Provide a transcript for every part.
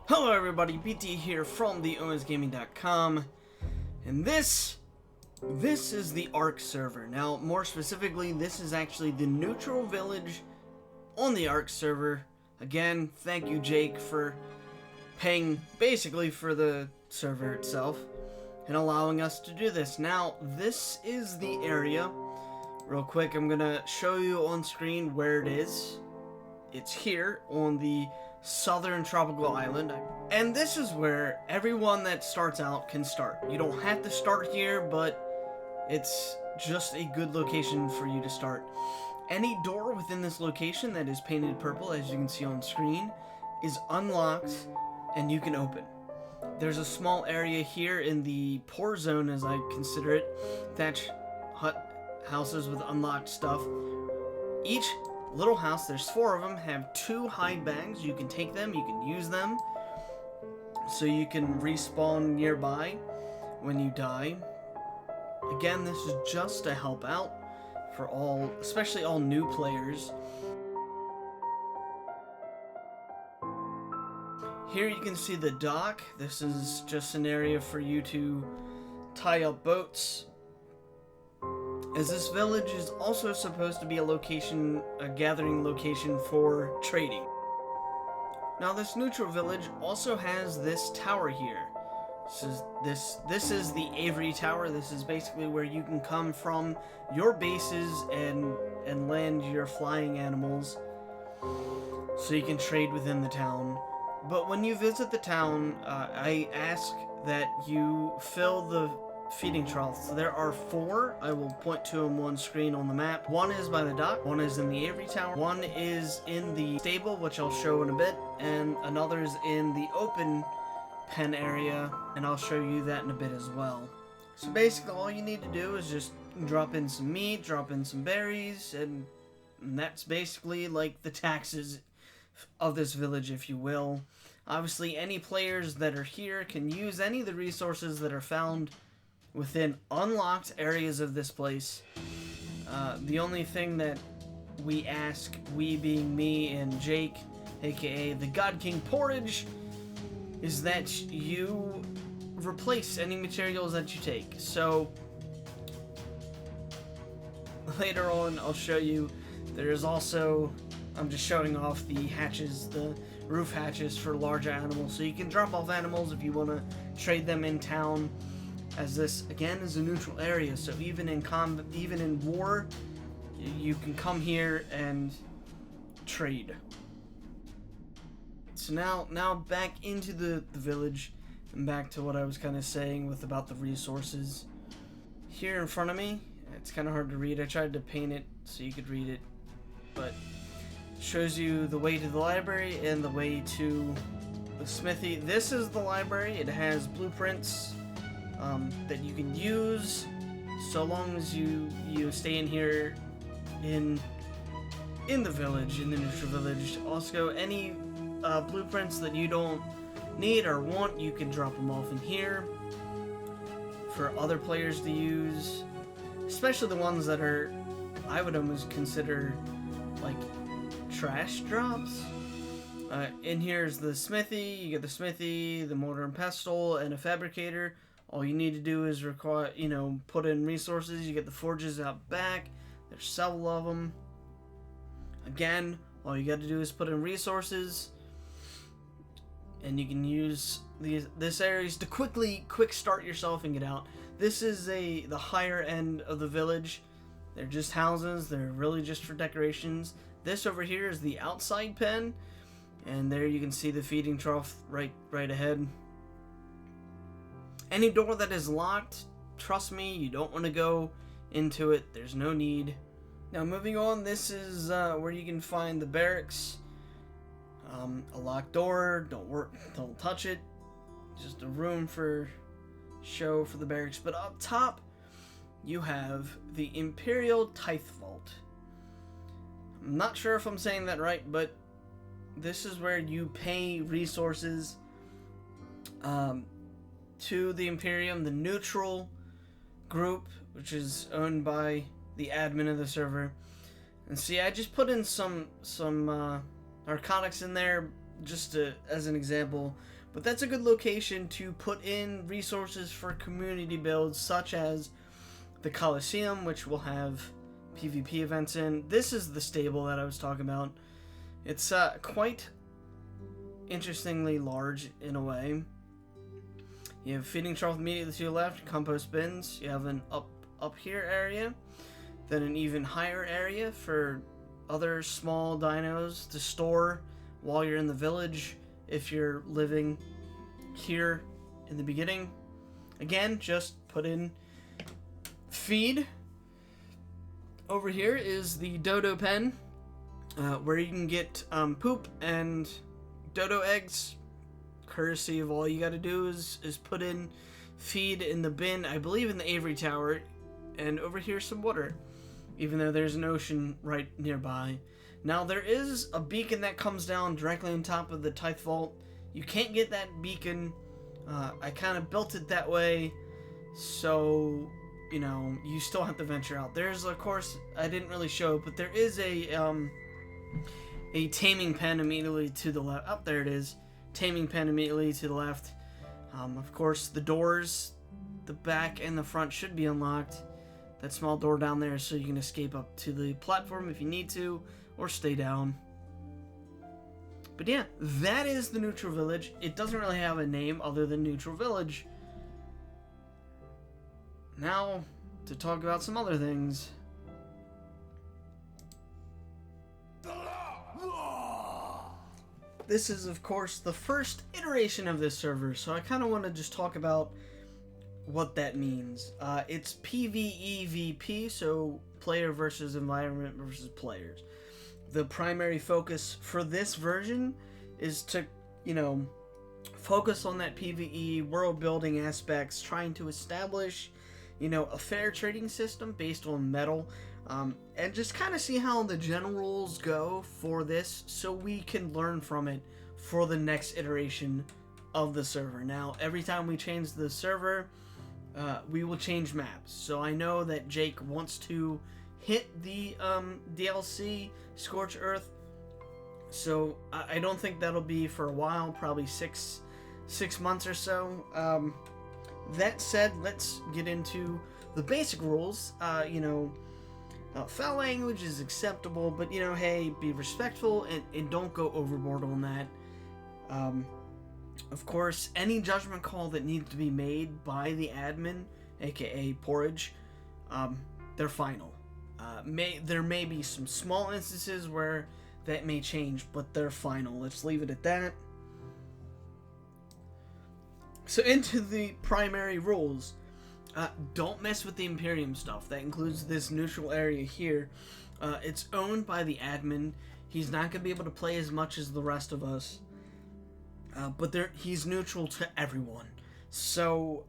Hello everybody, BT here from the ONSGaming.com, and this is the ARK server. Now, more specifically, this is actually the neutral village on the ARK server. Again, thank you Jake for paying basically for the server itself and allowing us to do this. Now, this is the area. Real quick, I'm gonna show you on screen where it is. It's here on the southern tropical island, and this is where everyone that starts out can start. You don't have to start here, but it's just a good location for you to start. Any door within this location that is painted purple, as you can see on screen, is unlocked and you can open. There's a small area here in the poor zone, as I consider it, thatch hut houses with unlocked stuff. Each little house, there's 4 of them, have 2 hide bags. You can take them, you can use them, so you can respawn nearby when you die. Again, this is just to help out for all, especially all new players. Here you can see the dock. This is just an area for you to tie up boats, as this village is also supposed to be a gathering location for trading. Now, this neutral village also has this tower here. This is the Avery Tower. This is basically where you can come from your bases and land your flying animals, so you can trade within the town. But when you visit the town, I ask that you fill the feeding troughs. There are 4. I will point to them on screen on the map. 1 is by the dock, 1 is in the Avery Tower, 1 is in the stable, which I'll show in a bit, and another is in the open pen area, and I'll show you that in a bit as well. So basically all you need to do is just drop in some meat, drop in some berries, and that's basically like the taxes of this village, if you will. Obviously, any players that are here can use any of the resources that are found within unlocked areas of this place. The only thing that we ask, we being me and Jake, aka the God King Porridge, is that you replace any materials that you take. So later on I'll show you, there's also, I'm just showing off the hatches, the roof hatches for larger animals, so you can drop off animals if you want to trade them in town, as this again is a neutral area. So even in combat, even in war, you can come here and trade. So now back into the village, and back to what I was kind of saying about the resources. Here in front of me, it's kind of hard to read. I tried to paint it so you could read it, but it shows you the way to the library and the way to the smithy. This is the library. It has blueprints that you can use so long as you stay in here in the village, in the neutral village. Also, any blueprints that you don't need or want, you can drop them off in here for other players to use, especially the ones that are, I would almost consider like trash drops. In here is the smithy. You get the smithy, the mortar and pestle, and a fabricator. All you need to do is put in resources. You get the forges out back. There's several of them. Again, all you got to do is put in resources, and you can use this areas to quick start yourself and get out. This is the higher end of the village. They're just houses. They're really just for decorations. This over here is the outside pen, and there you can see the feeding trough right ahead. Any door that is locked, trust me, you don't want to go into it. There's no need. Now moving on, this is where you can find the barracks. A locked door, don't touch it. Just a room for show for the barracks. But up top, you have the Imperial Tithe Vault. I'm not sure if I'm saying that right, but this is where you pay resources to the Imperium, the neutral group, which is owned by the admin of the server. And see, I just put in some narcotics in there as an example. But that's a good location to put in resources for community builds, such as the Coliseum, which will have PvP events in. This is the stable that I was talking about. It's quite interestingly large in a way. You have feeding trough immediately to your left, compost bins. You have an up here area, then an even higher area for other small dinos to store while you're in the village if you're living here in the beginning. Again, just put in feed. Over here is the dodo pen, where you can get poop and dodo eggs, courtesy of all you gotta do is put in feed in the bin, I believe in the Avery Tower, and over here some water, even though there's an ocean right nearby. Now there is a beacon that comes down directly on top of the Tithe Vault. You can't get that beacon. I kind of built it that way, so you know, you still have to venture out. There's, of course, I didn't really show it, but there is a taming pen immediately to the left. Oh, there it is. Taming pen immediately to the left. Of course, the doors, the back and the front should be unlocked. That small door down there so you can escape up to the platform if you need to, or stay down. But yeah, that is the Neutral Village. It doesn't really have a name other than Neutral Village. Now, to talk about some other things. This is, of course, the first iteration of this server, so I kind of want to just talk about what that means. It's PvEVP, so player versus environment versus players. The primary focus for this version is to, you know, focus on that PvE world building aspects, trying to establish, you know, a fair trading system based on metal, and just kind of see how the general rules go for this so we can learn from it for the next iteration of the server. Now, every time we change the server, we will change maps. So I know that Jake wants to hit the DLC Scorch Earth, so I don't think that'll be for a while, probably six months or so. That said, let's get into the basic rules. You know, foul language is acceptable, but, you know, hey, be respectful and don't go overboard on that. Of course, any judgment call that needs to be made by the admin, aka Porridge, they're final. There may be some small instances where that may change, but they're final. Let's leave it at that. So into the primary rules. Don't mess with the Imperium stuff. That includes this neutral area here. It's owned by the admin. He's not going to be able to play as much as the rest of us. But he's neutral to everyone. So,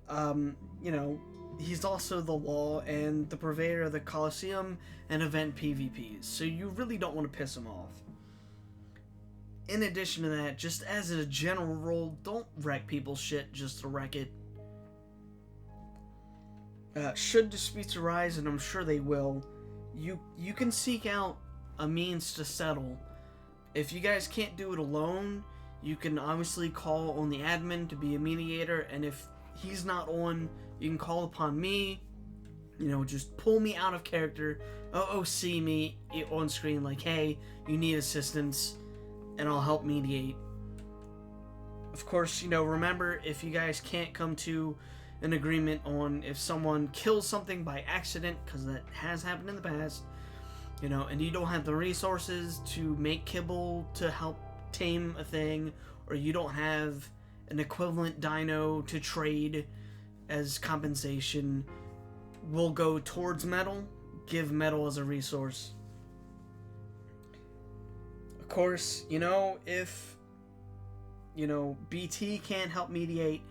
you know, he's also the law and the purveyor of the Coliseum and event PvPs. So you really don't want to piss him off. In addition to that, just as a general rule, don't wreck people's shit just to wreck it. Should disputes arise, and I'm sure they will, you can seek out a means to settle. If you guys can't do it alone, you can obviously call on the admin to be a mediator, and if he's not on, you can call upon me. You know, just pull me out of character, OOC me on screen like, hey, you need assistance, and I'll help mediate. Of course, you know, remember, if you guys can't come to an agreement on if someone kills something by accident, because that has happened in the past, you know, and you don't have the resources to make kibble to help tame a thing, or you don't have an equivalent dino to trade as compensation, we'll go towards metal, give metal as a resource. Of course, you know, if, you know, BT can't help mediate,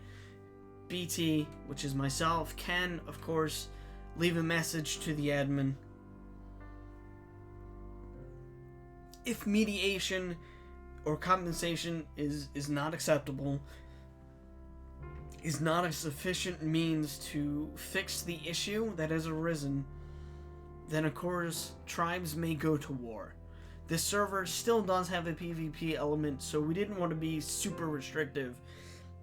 BT, which is myself, can, of course, leave a message to the admin. If mediation or compensation is not acceptable, is not a sufficient means to fix the issue that has arisen, then of course tribes may go to war. This server still does have a PvP element, so we didn't want to be super restrictive.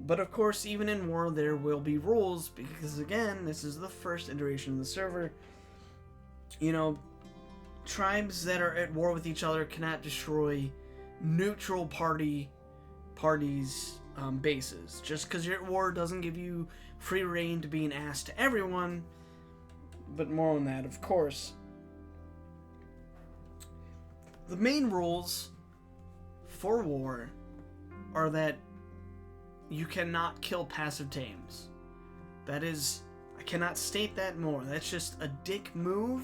But of course, even in war, there will be rules, because again, this is the first iteration of the server. You know, tribes that are at war with each other cannot destroy neutral parties' bases. Just because you're at war doesn't give you free reign to be an ass to everyone, but more on that, of course. The main rules for war are that you cannot kill passive tames. That is, I cannot state that more. That's just a dick move.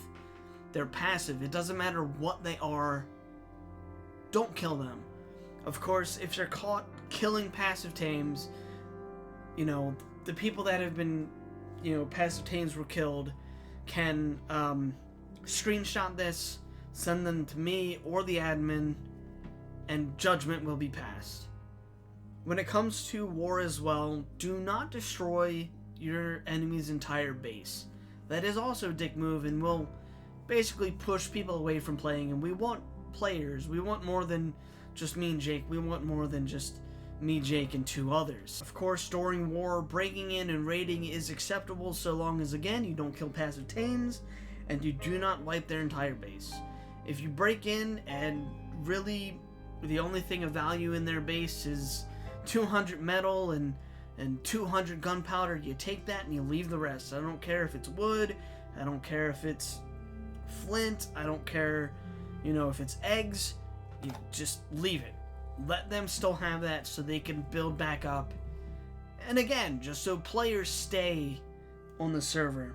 They're passive. It doesn't matter what they are. Don't kill them. Of course, if you're caught killing passive tames, you know, the people that have been, you know, passive tames were killed can screenshot this, send them to me or the admin, and judgment will be passed. When it comes to war as well, do not destroy your enemy's entire base. That is also a dick move and will basically push people away from playing, and we want players. We want more than just me and Jake. We want more than just me, Jake, and 2 others. Of course, during war, breaking in and raiding is acceptable so long as, again, you don't kill passive tames and you do not wipe their entire base. If you break in and really the only thing of value in their base is 200 metal and 200 gunpowder, you take that and you leave the rest. I don't care if it's wood, I don't care if it's flint, I don't care, you know, if it's eggs, you just leave it. Let them still have that so they can build back up. And again, just so players stay on the server.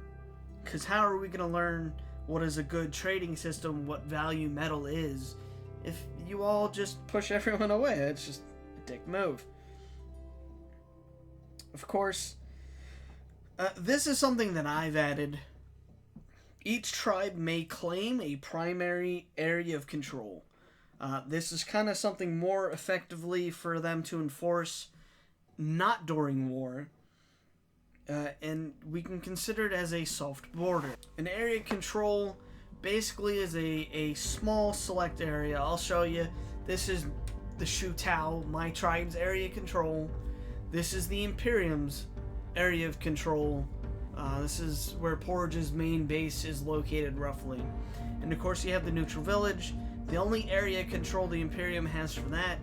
Because how are we going to learn what is a good trading system, what value metal is, if you all just push everyone away? It's just a dick move. Of course, this is something that I've added. Each tribe may claim a primary area of control. This is kind of something more effectively for them to enforce, not during war, and we can consider it as a soft border. An area control basically is a small select area. I'll show you. This is the Shu Tao, my tribe's area control. This is the Imperium's area of control. This is where Porridge's main base is located, roughly. And of course, you have the neutral village. The only area control the Imperium has for that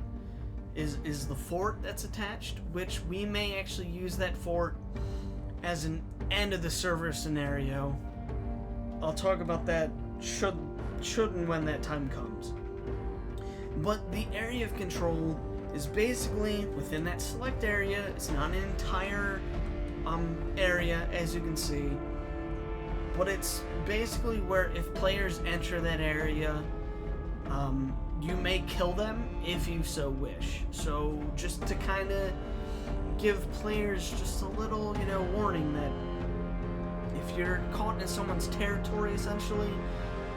is the fort that's attached, which we may actually use that fort as an end of the server scenario. I'll talk about that should and when that time comes. But the area of control is basically within that select area. It's not an entire area, as you can see, but it's basically where if players enter that area, you may kill them if you so wish. So just to kind of give players just a little, you know, warning that if you're caught in someone's territory, essentially,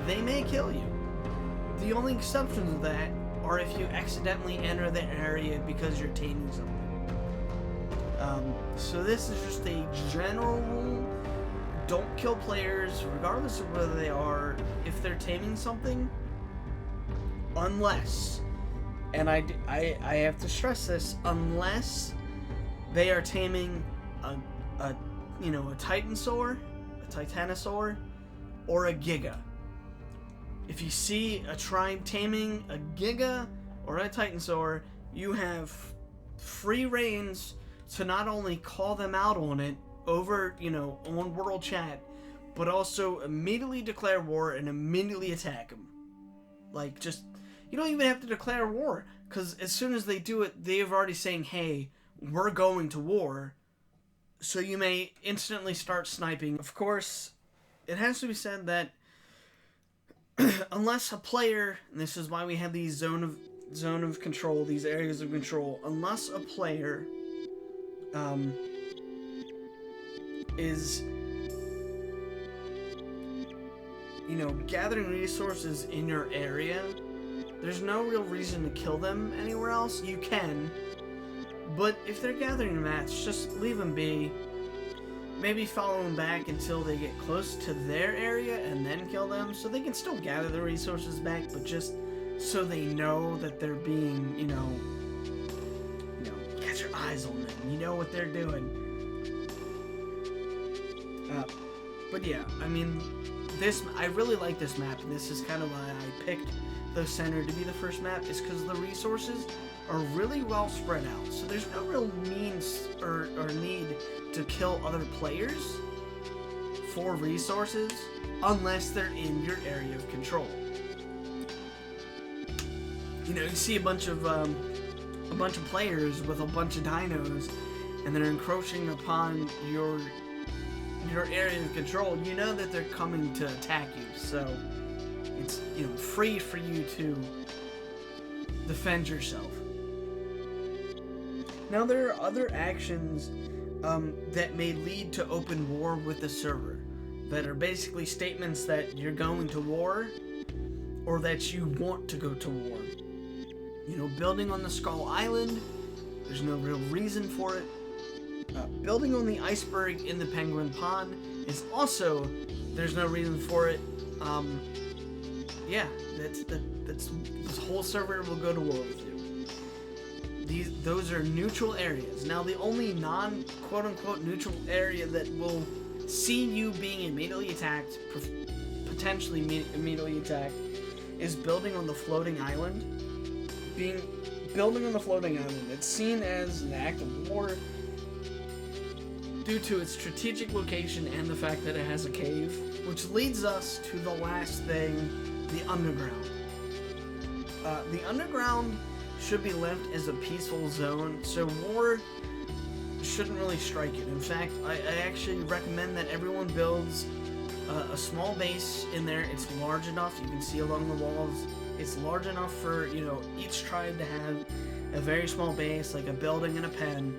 they may kill you. The only exceptions to that are if you accidentally enter the area because you're taming something. So this is just a general rule. Don't kill players, regardless of whether they are, if they're taming something, unless, and I have to stress this, unless they are taming a Titanosaur, a Titanosaur, or a Giga. If you see a tribe taming a Giga or a Titanosaur, you have free reigns to not only call them out on it over, on World Chat, but also immediately declare war and immediately attack them. Like, just, you don't even have to declare war, because as soon as they do it, they're already saying, hey, we're going to war, so you may instantly start sniping. Of course, it has to be said that unless a player, and this is why we have these zone of control, these areas of control, unless a player is gathering resources in your area, there's no real reason to kill them anywhere else. You can, but if they're gathering mats, just leave them be. Maybe follow them back until they get close to their area and then kill them, so they can still gather the resources back, but just so they know that they're being, get your eyes on them. You know what they're doing. But yeah, I mean, I really like this map, and this is kind of why I picked the center to be the first map, is because the resources are really well spread out. So there's no real means or need to kill other players for resources unless they're in your area of control. You see a bunch of players with a bunch of dinos, and they're encroaching upon your area of control. You know that they're coming to attack you, so it's free for you to defend yourself. Now there are other actions that may lead to open war with the server, that are basically statements that you're going to war or that you want to go to war. Building on the Skull Island, there's no real reason for it. Building on the iceberg in the Penguin Pond is also, there's no reason for it. This whole server will go to war with you. Those are neutral areas. Now the only non-quote-unquote neutral area that will see you being immediately attacked, potentially immediately attacked, is building on the floating island. Building on the floating island, it's seen as an act of war due to its strategic location and the fact that it has a cave, which leads us to the last thing, the underground. The underground should be left as a peaceful zone, so war shouldn't really strike it. In fact, I actually recommend that everyone builds a small base in there. It's large enough, you can see along the walls. It's large enough for, each tribe to have a very small base, like a building and a pen.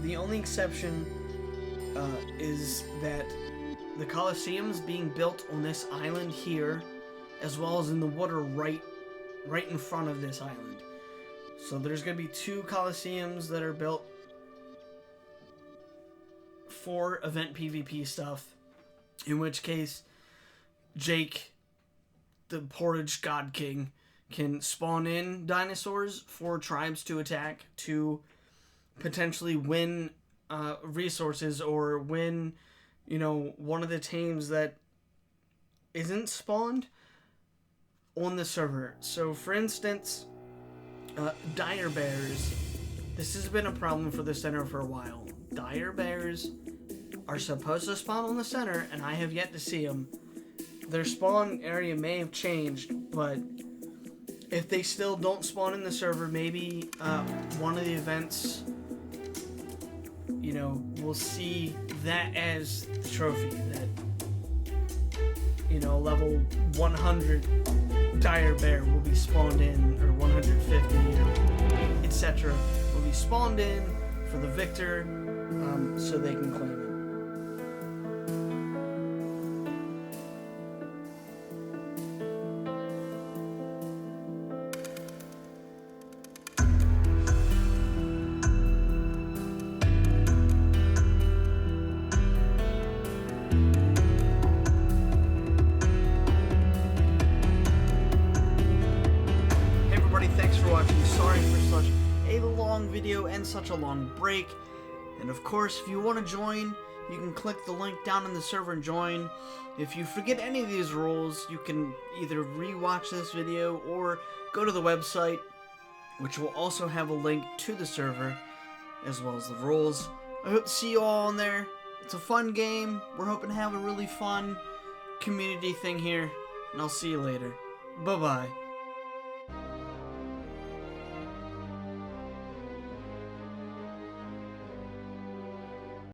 The only exception is that the Colosseum's being built on this island here, as well as in the water right in front of this island. So there's going to be 2 Colosseums that are built for event PvP stuff, in which case Jake, the Porridge God King, can spawn in dinosaurs for tribes to attack to potentially win resources, or win, one of the teams that isn't spawned on the server. So, for instance, dire bears. This has been a problem for the center for a while. Dire bears are supposed to spawn on the center, and I have yet to see them. Their spawn area may have changed, but if they still don't spawn in the server, maybe one of the events, we'll see that as the trophy, that, level 100 dire bear will be spawned in, or 150, or etc. will be spawned in for the victor, so they can claim it. Thanks for watching. Sorry for such a long video and such a long break. And of course, if you want to join, you can click the link down in the server and join. If you forget any of these rules, you can either re-watch this video or go to the website, which will also have a link to the server as well as the rules. I hope to see you all on there. It's a fun game. We're hoping to have a really fun community thing here, and I'll see you later. Bye-bye.